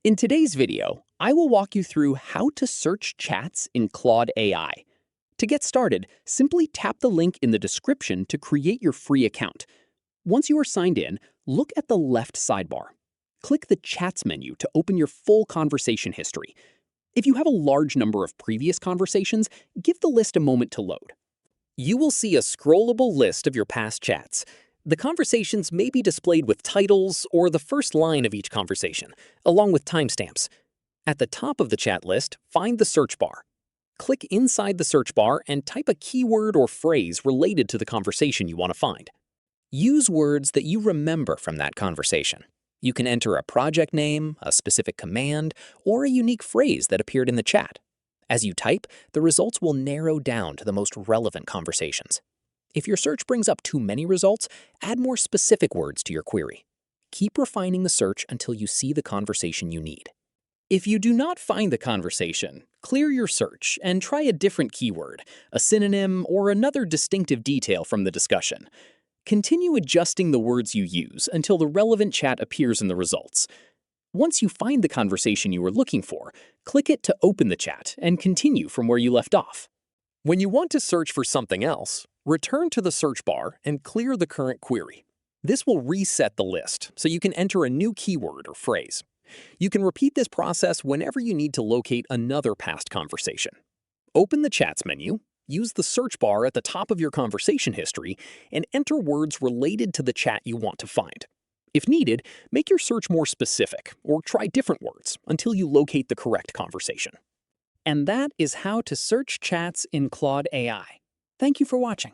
In today's video, I will walk you through how to search chats in Claude AI. To get started, simply tap the link in the description to create your free account. Once you are signed in, look at the left sidebar. Click the Chats menu to open your full conversation history. If you have a large number of previous conversations, give the list a moment to load. You will see a scrollable list of your past chats. The conversations may be displayed with titles or the first line of each conversation, along with timestamps. At the top of the chat list, find the search bar. Click inside the search bar and type a keyword or phrase related to the conversation you want to find. Use words that you remember from that conversation. You can enter a project name, a specific command, or a unique phrase that appeared in the chat. As you type, the results will narrow down to the most relevant conversations. If your search brings up too many results, add more specific words to your query. Keep refining the search until you see the conversation you need. If you do not find the conversation, clear your search and try a different keyword, a synonym, or another distinctive detail from the discussion. Continue adjusting the words you use until the relevant chat appears in the results. Once you find the conversation you were looking for, click it to open the chat and continue from where you left off. When you want to search for something else, return to the search bar and clear the current query. This will reset the list so you can enter a new keyword or phrase. You can repeat this process whenever you need to locate another past conversation. Open the Chats menu, use the search bar at the top of your conversation history, and enter words related to the chat you want to find. If needed, make your search more specific or try different words until you locate the correct conversation. And that is how to search chats in Claude AI. Thank you for watching.